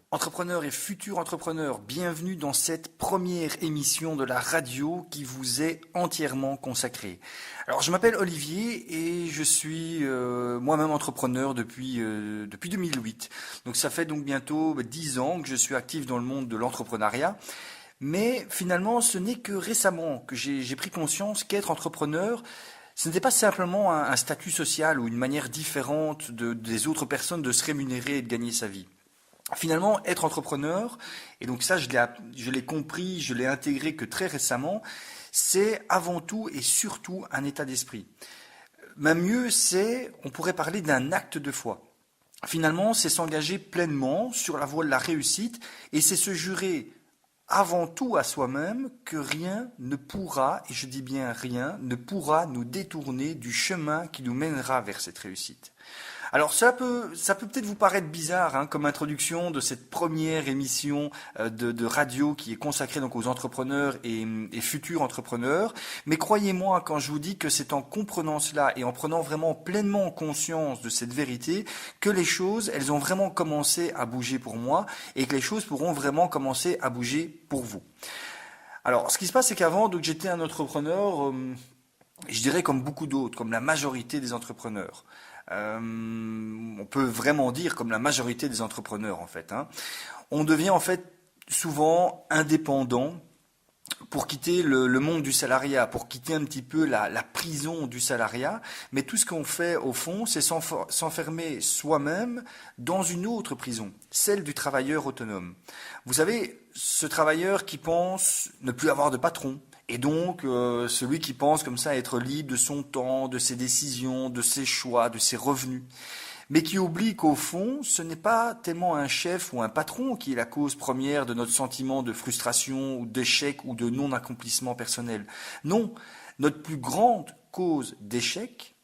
Entrepreneurs et futurs entrepreneurs, bienvenue dans cette première émission de la radio qui vous est entièrement consacrée. Alors je m'appelle Olivier et je suis moi-même entrepreneur depuis 2008. Donc ça fait donc bientôt 10 ans que je suis actif dans le monde de l'entrepreneuriat. Mais finalement ce n'est que récemment que j'ai pris conscience qu'être entrepreneur, ce n'était pas simplement un statut social ou une manière différente des autres personnes de se rémunérer et de gagner sa vie. Finalement, être entrepreneur, et donc ça je l'ai compris, je l'ai intégré que très récemment, c'est avant tout et surtout un état d'esprit. Même mieux, on pourrait parler d'un acte de foi. Finalement, c'est s'engager pleinement sur la voie de la réussite et c'est se jurer avant tout à soi-même que rien ne pourra, et je dis bien rien, ne pourra nous détourner du chemin qui nous mènera vers cette réussite. Alors ça peut peut-être vous paraître bizarre comme introduction de cette première émission de radio qui est consacrée donc aux entrepreneurs et futurs entrepreneurs, mais croyez-moi quand je vous dis que c'est en comprenant cela et en prenant vraiment pleinement conscience de cette vérité que les choses, elles ont vraiment commencé à bouger pour moi et que les choses pourront vraiment commencer à bouger pour vous. Alors ce qui se passe c'est qu'avant donc j'étais un entrepreneur, je dirais comme beaucoup d'autres, comme la majorité des entrepreneurs. On peut vraiment dire comme la majorité des entrepreneurs en fait. On devient en fait souvent indépendant pour quitter le monde du salariat, pour quitter un petit peu la prison du salariat. Mais tout ce qu'on fait au fond, c'est s'enfermer soi-même dans une autre prison, celle du travailleur autonome. Vous savez, ce travailleur qui pense ne plus avoir de patron, et donc, celui qui pense comme ça être libre de son temps, de ses décisions, de ses choix, de ses revenus, mais qui oublie qu'au fond, ce n'est pas tellement un chef ou un patron qui est la cause première de notre sentiment de frustration ou d'échec ou de non-accomplissement personnel. Non, notre plus grande cause d'échec,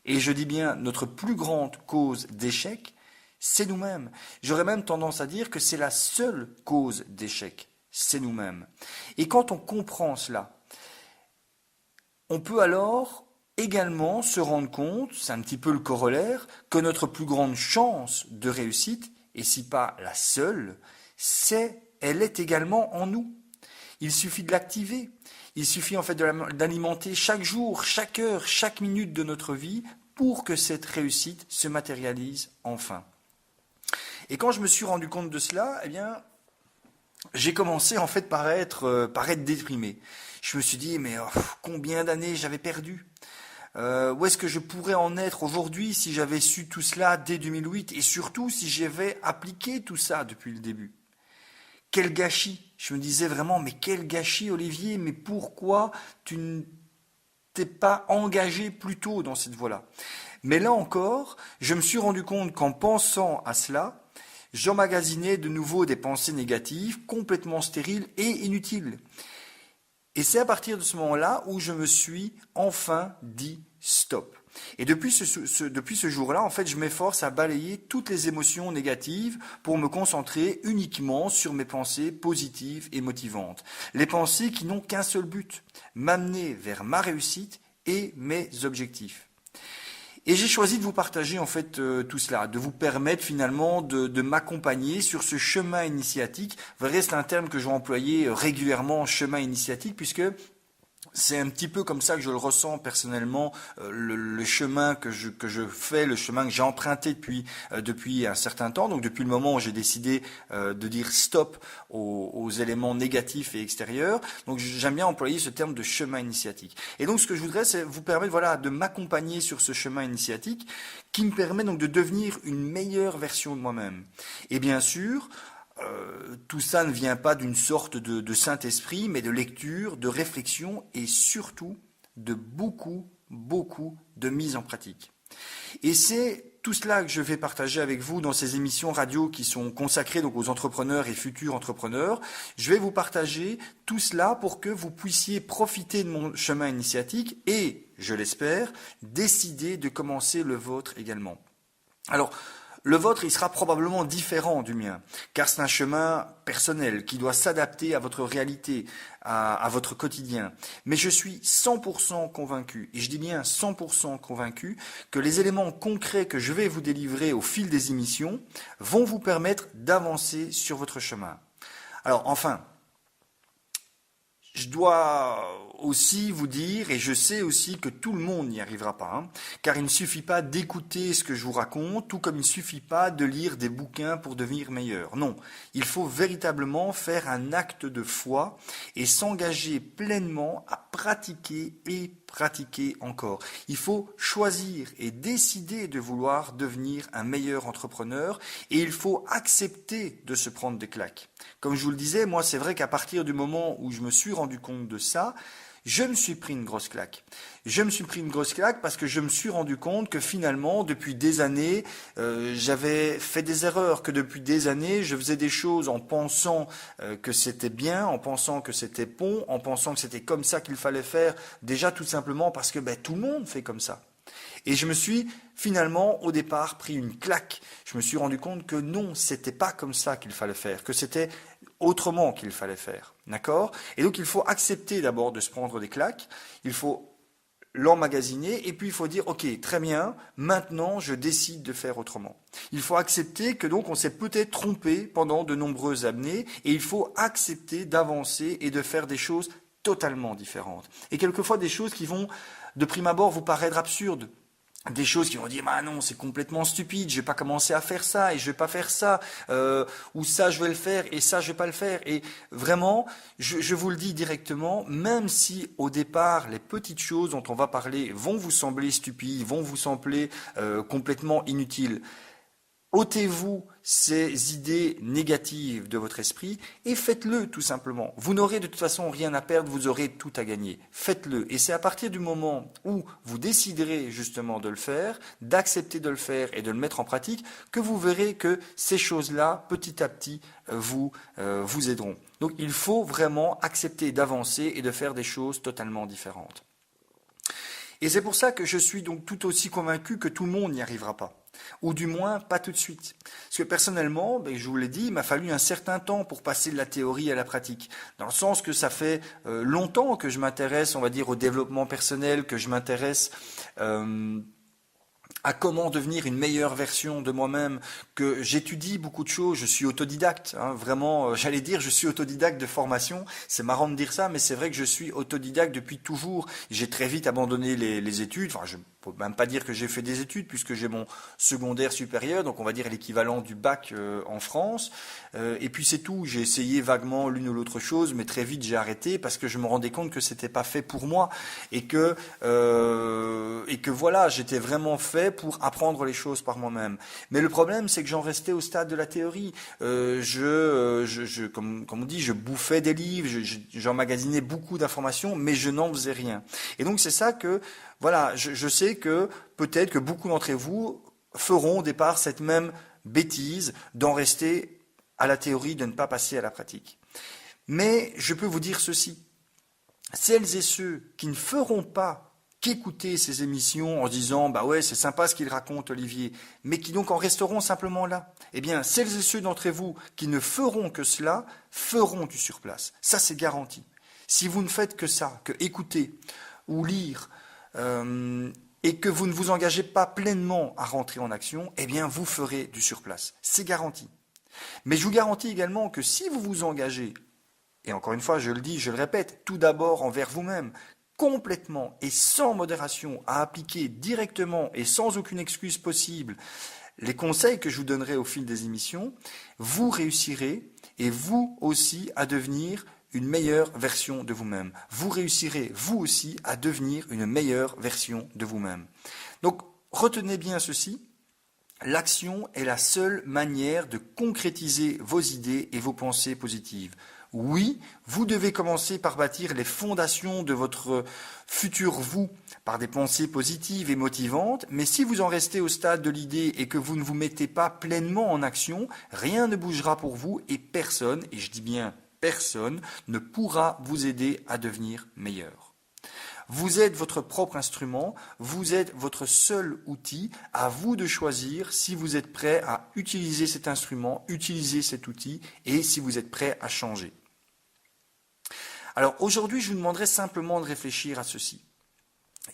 et je dis bien notre plus grande cause d'échec, c'est nous-mêmes. J'aurais même tendance à dire que c'est la seule cause d'échec. C'est nous-mêmes. Et quand on comprend cela, on peut alors également se rendre compte, c'est un petit peu le corollaire, que notre plus grande chance de réussite, et si pas la seule, elle est également en nous. Il suffit de l'activer. Il suffit en fait d'alimenter chaque jour, chaque heure, chaque minute de notre vie pour que cette réussite se matérialise enfin. Et quand je me suis rendu compte de cela, eh bien, j'ai commencé en fait par être déprimé. Je me suis dit mais combien d'années j'avais perdu, où est-ce que je pourrais en être aujourd'hui si j'avais su tout cela dès 2008 et surtout si j'avais appliqué tout ça depuis le début. Quel gâchis. Je me disais vraiment mais quel gâchis Olivier, mais pourquoi tu ne t'es pas engagé plus tôt dans cette voie-là. Mais là encore, je me suis rendu compte qu'en pensant à cela, j'emmagasinais de nouveau des pensées négatives, complètement stériles et inutiles. Et c'est à partir de ce moment-là où je me suis enfin dit stop. Et depuis ce jour-là, en fait, je m'efforce à balayer toutes les émotions négatives pour me concentrer uniquement sur mes pensées positives et motivantes. Les pensées qui n'ont qu'un seul but, m'amener vers ma réussite et mes objectifs. Et j'ai choisi de vous partager en fait tout cela, de vous permettre finalement de m'accompagner sur ce chemin initiatique. Vous verrez, c'est un terme que je vais employer régulièrement, chemin initiatique, puisque c'est un petit peu comme ça que je le ressens personnellement, le chemin que je fais, le chemin que j'ai emprunté depuis un certain temps, donc depuis le moment où j'ai décidé de dire stop aux éléments négatifs et extérieurs. Donc j'aime bien employer ce terme de chemin initiatique. Et donc ce que je voudrais, c'est vous permettre de m'accompagner sur ce chemin initiatique qui me permet donc de devenir une meilleure version de moi-même. Et bien sûr, tout ça ne vient pas d'une sorte de Saint-Esprit, mais de lecture, de réflexion et surtout de beaucoup de mise en pratique. Et c'est tout cela que je vais partager avec vous dans ces émissions radio qui sont consacrées donc aux entrepreneurs et futurs entrepreneurs. Je vais vous partager tout cela pour que vous puissiez profiter de mon chemin initiatique et, je l'espère, décider de commencer le vôtre également. Alors, Le vôtre, il sera probablement différent du mien, car c'est un chemin personnel qui doit s'adapter à votre réalité, à votre quotidien. Mais je suis 100% convaincu, et je dis bien 100% convaincu, que les éléments concrets que je vais vous délivrer au fil des émissions vont vous permettre d'avancer sur votre chemin. Alors enfin, je dois aussi vous dire, et je sais aussi que tout le monde n'y arrivera pas, hein, car il ne suffit pas d'écouter ce que je vous raconte, tout comme il ne suffit pas de lire des bouquins pour devenir meilleur. Non, il faut véritablement faire un acte de foi et s'engager pleinement à pratiquer et pratiquer encore. Il faut choisir et décider de vouloir devenir un meilleur entrepreneur et il faut accepter de se prendre des claques. Comme je vous le disais, moi c'est vrai qu'à partir du moment où je me suis rendu compte de ça, je me suis pris une grosse claque. Je me suis pris une grosse claque parce que je me suis rendu compte que finalement, depuis des années, j'avais fait des erreurs, que depuis des années, je faisais des choses en pensant que c'était bien, en pensant que c'était bon, en pensant que c'était comme ça qu'il fallait faire, déjà tout simplement parce que tout le monde fait comme ça. Et je me suis finalement au départ pris une claque. Je me suis rendu compte que non, c'était pas comme ça qu'il fallait faire, que c'était autrement qu'il fallait faire. D'accord ? Et donc il faut accepter d'abord de se prendre des claques, il faut l'emmagasiner et puis il faut dire ok, très bien, maintenant je décide de faire autrement. Il faut accepter que donc on s'est peut-être trompé pendant de nombreuses années et il faut accepter d'avancer et de faire des choses totalement différentes. Et quelquefois des choses qui vont de prime abord vous paraître absurdes. Des choses qui vont dire bah non, c'est complètement stupide, je vais pas commencer à faire ça et je vais pas faire ça, ou ça je vais le faire et ça je vais pas le faire. Et vraiment, je vous le dis directement, même si au départ les petites choses dont on va parler vont vous sembler stupides, vont vous sembler complètement inutiles, ôtez-vous ces idées négatives de votre esprit et faites-le tout simplement. Vous n'aurez de toute façon rien à perdre, vous aurez tout à gagner. Faites-le. Et c'est à partir du moment où vous déciderez justement de le faire, d'accepter de le faire et de le mettre en pratique, que vous verrez que ces choses-là, petit à petit, vous aideront. Donc il faut vraiment accepter d'avancer et de faire des choses totalement différentes. Et c'est pour ça que je suis donc tout aussi convaincu que tout le monde n'y arrivera pas. Ou du moins pas tout de suite. Parce que personnellement, je vous l'ai dit, il m'a fallu un certain temps pour passer de la théorie à la pratique. Dans le sens que ça fait longtemps que je m'intéresse, on va dire, au développement personnel, que je m'intéresse à comment devenir une meilleure version de moi-même, que j'étudie beaucoup de choses, je suis autodidacte, hein, vraiment, j'allais dire je suis autodidacte de formation, c'est marrant de dire ça, mais c'est vrai que je suis autodidacte depuis toujours. J'ai très vite abandonné les études, enfin je ne peux même pas dire que j'ai fait des études puisque j'ai mon secondaire supérieur, donc on va dire l'équivalent du bac en France, et puis c'est tout, j'ai essayé vaguement l'une ou l'autre chose, mais très vite j'ai arrêté parce que je me rendais compte que c'était pas fait pour moi, et que voilà, j'étais vraiment fait pour apprendre les choses par moi-même. Mais le problème, c'est que j'en restais au stade de la théorie. Comme on dit, je bouffais des livres, j'emmagasinais beaucoup d'informations, mais je n'en faisais rien. Et donc c'est ça que, voilà, je sais que peut-être que beaucoup d'entre vous feront au départ cette même bêtise d'en rester à la théorie, de ne pas passer à la pratique. Mais je peux vous dire ceci, celles et ceux qui ne feront pas qu'écouter ces émissions en se disant bah ouais c'est sympa ce qu'il raconte Olivier, mais qui donc en resteront simplement là, eh bien celles et ceux d'entre vous qui ne feront que cela feront du surplace. Ça c'est garanti. Si vous ne faites que ça, que écouter ou lire, et que vous ne vous engagez pas pleinement à rentrer en action, eh bien vous ferez du surplace. C'est garanti. Mais je vous garantis également que si vous vous engagez, et encore une fois je le dis, je le répète, tout d'abord envers vous-même, complètement et sans modération, à appliquer directement et sans aucune excuse possible les conseils que je vous donnerai au fil des émissions, vous réussirez et vous aussi à devenir une meilleure version de vous-même. Vous réussirez vous aussi à devenir une meilleure version de vous-même. Donc retenez bien ceci, l'action est la seule manière de concrétiser vos idées et vos pensées positives. Oui, vous devez commencer par bâtir les fondations de votre futur vous, par des pensées positives et motivantes, mais si vous en restez au stade de l'idée et que vous ne vous mettez pas pleinement en action, rien ne bougera pour vous et personne, et je dis bien personne, ne pourra vous aider à devenir meilleur. Vous êtes votre propre instrument, vous êtes votre seul outil, à vous de choisir si vous êtes prêt à utiliser cet instrument, utiliser cet outil et si vous êtes prêt à changer. Alors aujourd'hui, je vous demanderai simplement de réfléchir à ceci.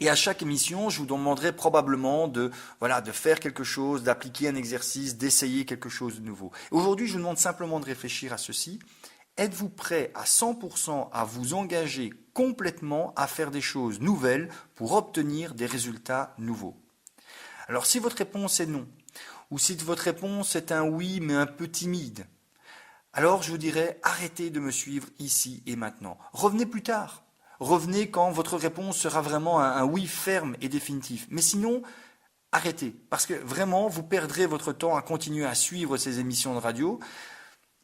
Et à chaque émission, je vous demanderai probablement de faire quelque chose, d'appliquer un exercice, d'essayer quelque chose de nouveau. Aujourd'hui, je vous demande simplement de réfléchir à ceci. Êtes-vous prêt à 100% à vous engager complètement à faire des choses nouvelles pour obtenir des résultats nouveaux? Alors si votre réponse est non, ou si votre réponse est un oui mais un peu timide, alors je vous dirais arrêtez de me suivre ici et maintenant. Revenez plus tard. Revenez quand votre réponse sera vraiment un oui ferme et définitif. Mais sinon, arrêtez. Parce que vraiment, vous perdrez votre temps à continuer à suivre ces émissions de radio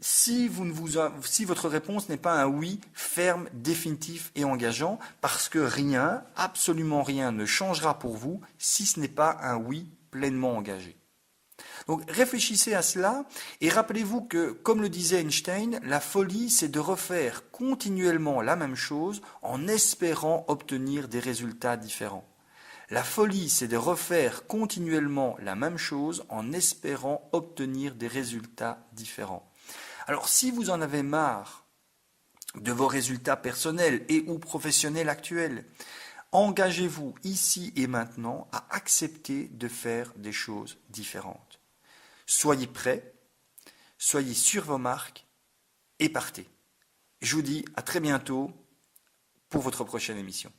si votre réponse n'est pas un oui ferme, définitif et engageant, parce que rien, absolument rien ne changera pour vous si ce n'est pas un oui pleinement engagé. Donc réfléchissez à cela et rappelez-vous que, comme le disait Einstein, la folie c'est de refaire continuellement la même chose en espérant obtenir des résultats différents. La folie c'est de refaire continuellement la même chose en espérant obtenir des résultats différents. Alors si vous en avez marre de vos résultats personnels et ou professionnels actuels, engagez-vous ici et maintenant à accepter de faire des choses différentes. Soyez prêts, soyez sur vos marques et partez. Je vous dis à très bientôt pour votre prochaine émission.